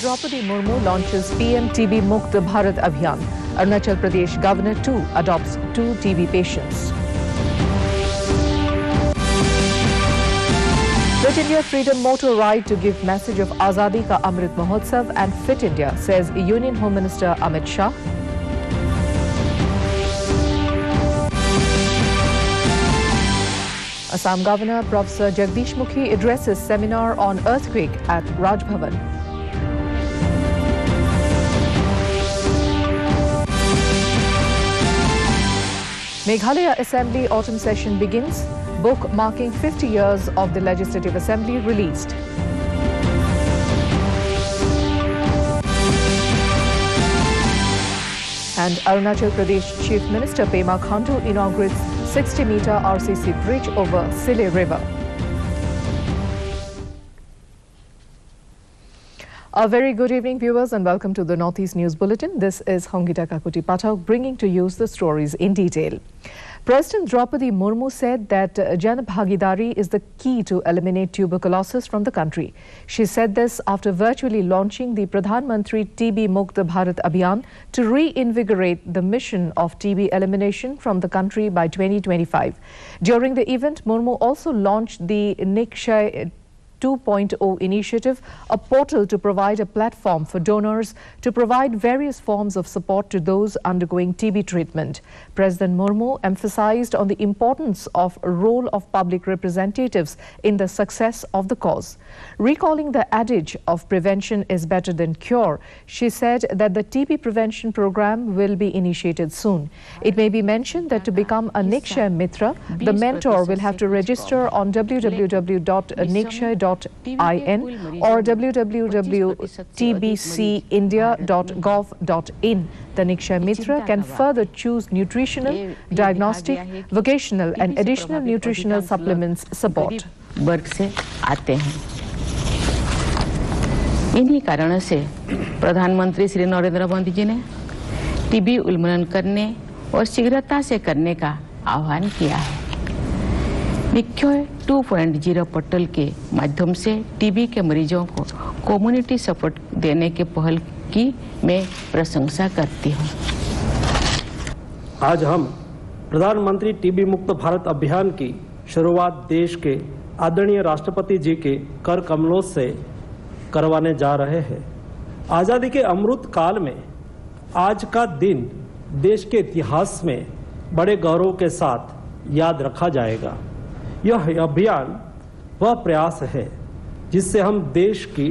Draupadi Murmu launches PM TB Mukt Bharat Abhiyan. Arunachal Pradesh Governor too adopts 2 TB patients. Fit India Freedom Motor Ride to give message of Azadi Ka Amrit Mahotsav and Fit India, says Union Home Minister Amit Shah. Assam Governor Professor Jagdish Mukhi addresses seminar on earthquake at Raj Bhavan. Meghalaya Assembly autumn session begins. Book marking 50 years of the Legislative Assembly released. And Arunachal Pradesh Chief Minister Pema Khandu inaugurates 60-meter RCC bridge over Sile River. A very good evening, viewers, and welcome to the Northeast News Bulletin. This is Hongita Kakuti Pathak bringing to you the stories in detail. President Draupadi Murmu said that Jan Bhagidari is the key to eliminate tuberculosis from the country. She said this after virtually launching the Pradhan Mantri TB Mukt Bharat Abhiyan to reinvigorate the mission of TB elimination from the country by 2025. During the event, Murmu also launched the Nikshay 2.0 initiative, a portal to provide a platform for donors to provide various forms of support to those undergoing TB treatment. President Murmu emphasized on the importance of a role of public representatives in the success of the cause. Recalling the adage of prevention is better than cure, she said that the TB prevention program will be initiated soon. It may be mentioned that to become a Nikshay Mitra, the mentor will have to register on www.nikshay.in or www.tbcindia.gov.in. The Nikshay Mitra can further choose nutritional, diagnostic, vocational and additional nutritional supplements support. वर्ग से आते हैं। इन्हीं कारणों से प्रधानमंत्री श्री नरेंद्र मोदी जी ने TB उन्मूलन करने और शीघ्रता से करने का आह्वान किया है। निक्षय 2.0 पोर्टल के माध्यम से टीबी के मरीजों को कम्युनिटी सपोर्ट देने के पहल की मैं प्रशंसा करती हूँ। आज हम प्रधानमंत्री टीबी मुक्त भारत अभियान की शुरुआत देश के आदरणीय राष्ट्रपति जी के कर कमलों से करवाने जा रहे हैं। आजादी के अमृत काल में आज का दिन देश के इतिहास में बड़े गौरव के साथ याद रखा जाएगा। यह अभियान वह प्रयास है जिससे हम देश की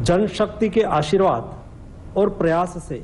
जनशक्ति के आशीर्वाद और प्रयास से।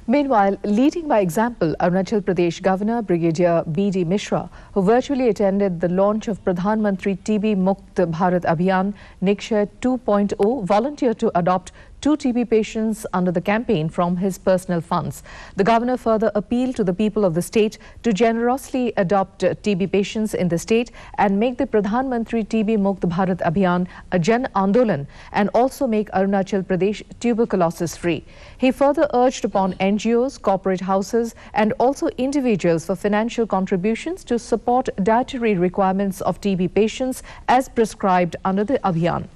Meanwhile, leading by example, Arunachal Pradesh Governor Brigadier B.D. Mishra, who virtually attended the launch of Pradhan Mantri TB Mukt Bharat Abhiyan Nikshay 2.0, volunteered to adopt 2 TB patients under the campaign from his personal funds. The governor further appealed to the people of the state to generously adopt TB patients in the state and make the Pradhan Mantri TB Mukt Bharat Abhiyan a Jan Andolan and also make Arunachal Pradesh tuberculosis free. He further urged upon NGOs, corporate houses and also individuals for financial contributions to support dietary requirements of TB patients as prescribed under the Abhiyan.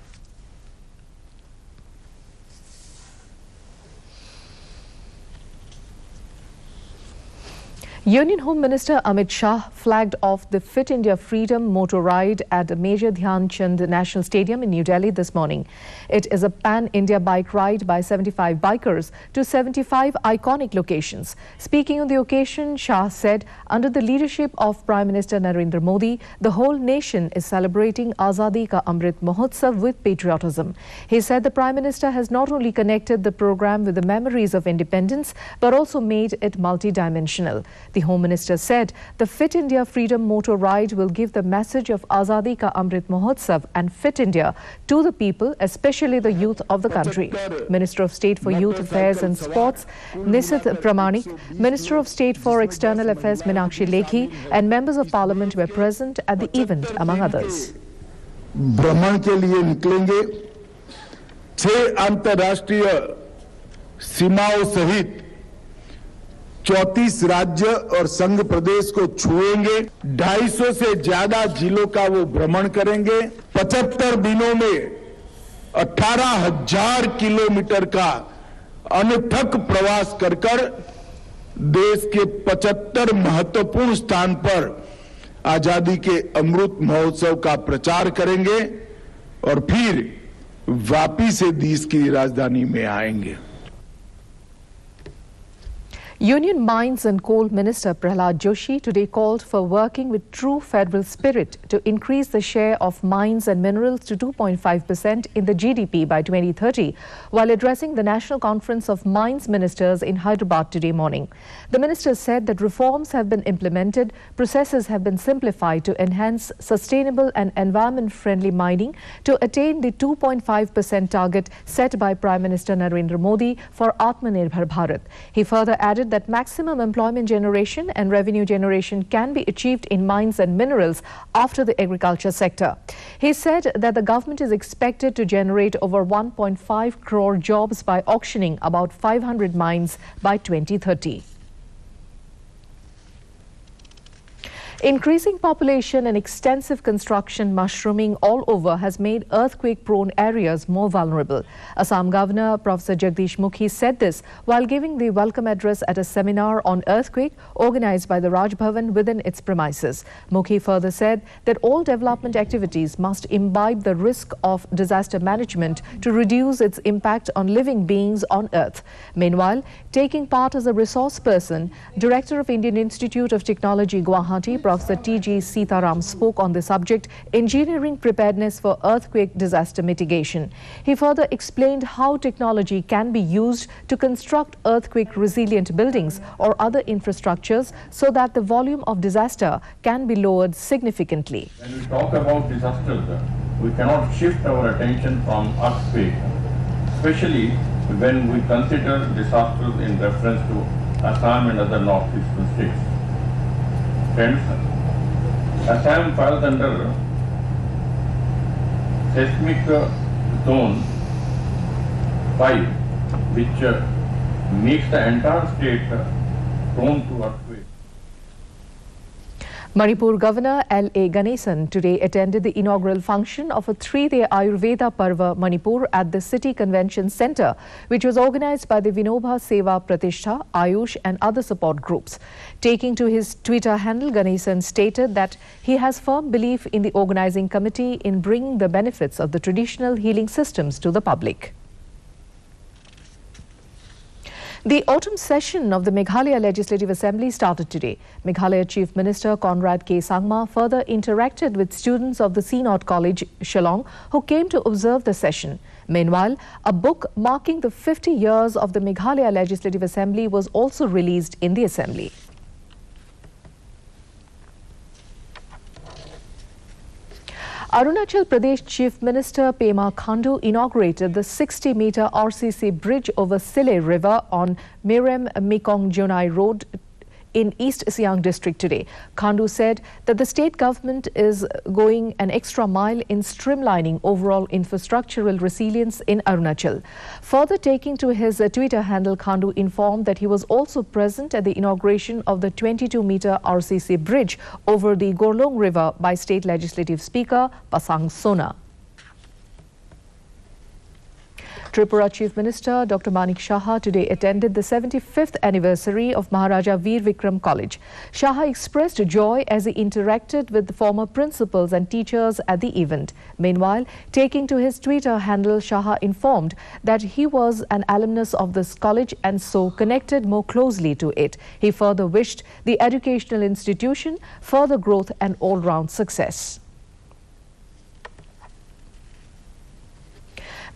Union Home Minister Amit Shah flagged off the Fit India Freedom Motor Ride at the Major Dhyan Chand National Stadium in New Delhi this morning. It is a pan-India bike ride by 75 bikers to 75 iconic locations. Speaking on the occasion, Shah said, under the leadership of Prime Minister Narendra Modi, the whole nation is celebrating Azadi Ka Amrit Mahotsav with patriotism. He said the Prime Minister has not only connected the program with the memories of independence, but also made it multidimensional. The Home Minister said the Fit India Freedom Motor Ride will give the message of Azadi Ka Amrit Mahotsav and Fit India to the people, especially the youth of the country. Minister of State for Youth Affairs and Sports, Nisith Pramanik, Minister of State for External Affairs, Meenakshi Lekhi, and members of Parliament were present at the event, among others. भ्रमण के लिए निकलेंगे 6 अंतर्राष्ट्रीय सीमाओं सहित 34 राज्य और संघ प्रदेश को छुएंगे। 250 से ज्यादा जिलों का वो भ्रमण करेंगे। 75 दिनों में 18,000 किलोमीटर का अनथक प्रवास कर देश के 75 महत्वपूर्ण स्थान पर आजादी के अमृत महोत्सव का प्रचार करेंगे और फिर वापस से देश की राजधानी में आएंगे। Union Mines and Coal Minister Prahlad Joshi today called for working with true federal spirit to increase the share of mines and minerals to 2.5% in the GDP by 2030, while addressing the National Conference of Mines Ministers in Hyderabad today morning. The minister said that reforms have been implemented, processes have been simplified to enhance sustainable and environment-friendly mining to attain the 2.5% target set by Prime Minister Narendra Modi for Atmanirbhar Bharat. He further added that maximum employment generation and revenue generation can be achieved in mines and minerals after the agriculture sector. He said that the government is expected to generate over 1.5 crore jobs by auctioning about 500 mines by 2030. Increasing population and extensive construction mushrooming all over has made earthquake-prone areas more vulnerable. Assam Governor Professor Jagdish Mukhi said this while giving the welcome address at a seminar on earthquake organized by the Raj Bhavan within its premises. Mukhi further said that all development activities must imbibe the risk of disaster management to reduce its impact on living beings on earth. Meanwhile, taking part as a resource person, Director of Indian Institute of Technology, Guwahati, Professor T.G. Sitaram spoke on the subject, engineering preparedness for earthquake disaster mitigation. He further explained how technology can be used to construct earthquake-resilient buildings or other infrastructures so that the volume of disaster can be lowered significantly. When we talk about disasters, we cannot shift our attention from earthquake, especially when we consider disasters in reference to Assam and other northeastern states. Friends, Assam falls under seismic zone 5, which makes the entire state prone to earthquake. Manipur Governor L.A. Ganesan today attended the inaugural function of a 3-day Ayurveda Parva Manipur at the City Convention Centre, which was organized by the Vinoba Seva Pratishtha, Ayush and other support groups. Taking to his Twitter handle, Ganesan stated that he has firm belief in the organizing committee in bringing the benefits of the traditional healing systems to the public. The autumn session of the Meghalaya Legislative Assembly started today. Meghalaya Chief Minister Conrad K. Sangma further interacted with students of the CNOT College, Shillong, who came to observe the session. Meanwhile, a book marking the 50 years of the Meghalaya Legislative Assembly was also released in the Assembly. Arunachal Pradesh Chief Minister Pema Khandu inaugurated the 60-meter RCC bridge over Sile River on Mirem Mekong Jonai Road in East Siang district today. Khandu said that the state government is going an extra mile in streamlining overall infrastructural resilience in Arunachal. Further taking to his Twitter handle, Khandu informed that he was also present at the inauguration of the 22-meter RCC bridge over the Gorlong River by State Legislative Speaker Pasang Sona. Tripura Chief Minister Dr. Manik Saha today attended the 75th anniversary of Maharaja Veer Vikram College. Saha expressed joy as he interacted with the former principals and teachers at the event. Meanwhile, taking to his Twitter handle, Saha informed that he was an alumnus of this college and so connected more closely to it. He further wished the educational institution further growth and all-round success.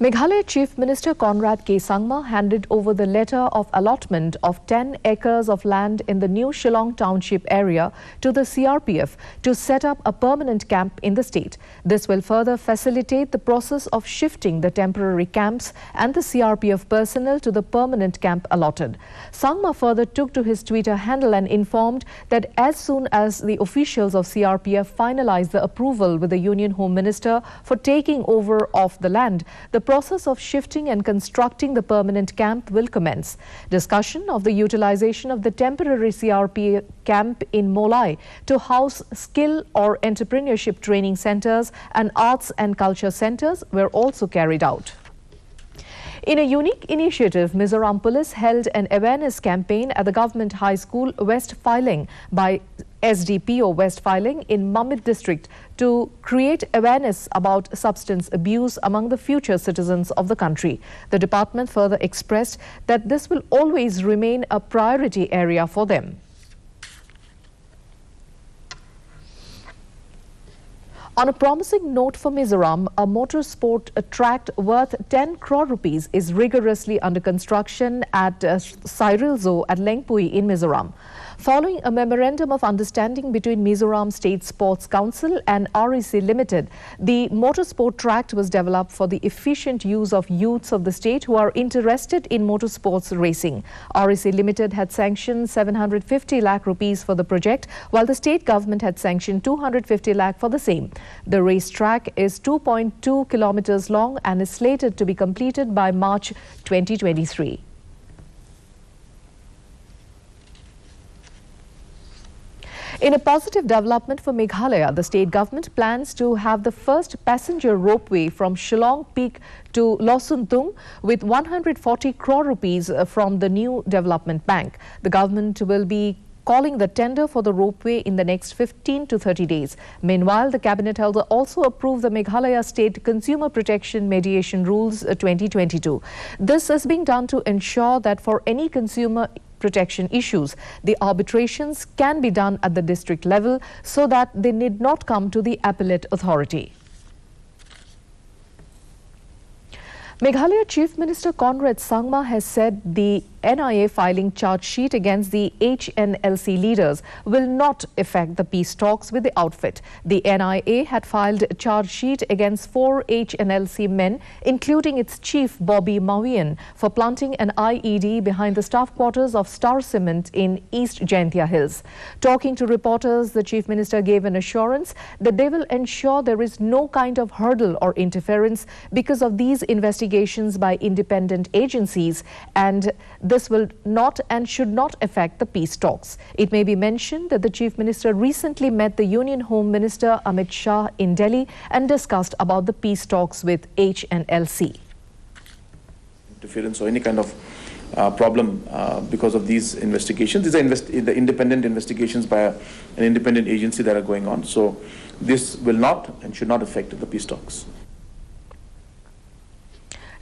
Meghalaya Chief Minister Conrad K. Sangma handed over the letter of allotment of 10 acres of land in the new Shillong Township area to the CRPF to set up a permanent camp in the state. This will further facilitate the process of shifting the temporary camps and the CRPF personnel to the permanent camp allotted. Sangma further took to his Twitter handle and informed that as soon as the officials of CRPF finalize the approval with the Union Home Minister for taking over of the land, the process of shifting and constructing the permanent camp will commence. Discussion of the utilization of the temporary CRP camp in Molai to house skill or entrepreneurship training centers and arts and culture centers were also carried out. In a unique initiative, Mizoram Police held an awareness campaign at the Government High School, West Filing, by SDPO West Filing in Mamit district to create awareness about substance abuse among the future citizens of the country. The department further expressed that this will always remain a priority area for them. On a promising note for Mizoram, a motorsport track worth 10 crore rupees is rigorously under construction at Cyril Zoo at Lengpui in Mizoram. Following a memorandum of understanding between Mizoram State Sports Council and REC Limited, the motorsport track was developed for the efficient use of youths of the state who are interested in motorsports racing. REC Limited had sanctioned 750 lakh rupees for the project, while the state government had sanctioned 250 lakh for the same. The racetrack is 2.2 kilometers long and is slated to be completed by March 2023. In a positive development for Meghalaya, the state government plans to have the first passenger ropeway from Shillong Peak to Losuntung with 140 crore rupees from the new development bank. The government will be calling the tender for the ropeway in the next 15 to 30 days. Meanwhile, the cabinet elder also approved the Meghalaya State Consumer Protection Mediation Rules 2022. This is being done to ensure that for any consumer protection issues, the arbitrations can be done at the district level so that they need not come to the appellate authority. Meghalaya Chief Minister Conrad Sangma has said the NIA filing charge sheet against the HNLC leaders will not affect the peace talks with the outfit. The NIA had filed a charge sheet against 4 HNLC men, including its chief Bobby Mawian, for planting an IED behind the staff quarters of Star Cement in East Jaintia Hills. Talking to reporters, the Chief Minister gave an assurance that they will ensure there is no kind of hurdle or interference because of these investigations by independent agencies, and this will not and should not affect the peace talks. It may be mentioned that the Chief Minister recently met the Union Home Minister Amit Shah in Delhi and discussed about the peace talks with HNLC. Interference or any kind of problem because of these investigations. These are the independent investigations by an independent agency that are going on. So this will not and should not affect the peace talks.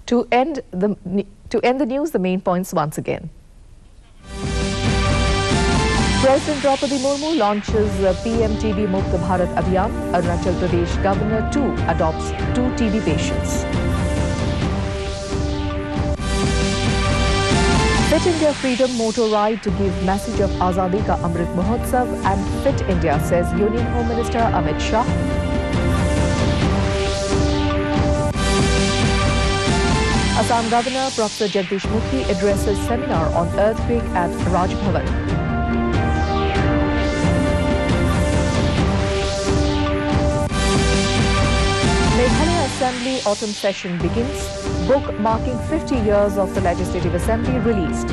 To end the news, the main points once again. President Draupadi Murmu launches PM TB Mukt Bharat Abhiyan. Arunachal Pradesh Governor too adopts 2 TB patients. Fit India Freedom Motor Ride to give message of Azadi Ka Amrit Mahotsav and Fit India, says Union Home Minister Amit Shah. Assam Governor Professor Jagdish Mukhi addresses seminar on earthquake at Raj Bhavan. Meghalaya Assembly autumn session begins. Book marking 50 years of the Legislative Assembly released.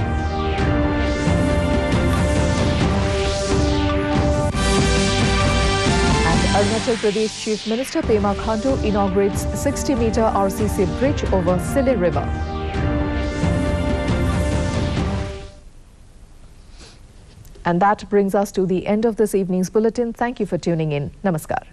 Arunachal Pradesh Chief Minister Pema Khandu inaugurates 60-meter RCC bridge over Sile River. And that brings us to the end of this evening's bulletin. Thank you for tuning in. Namaskar.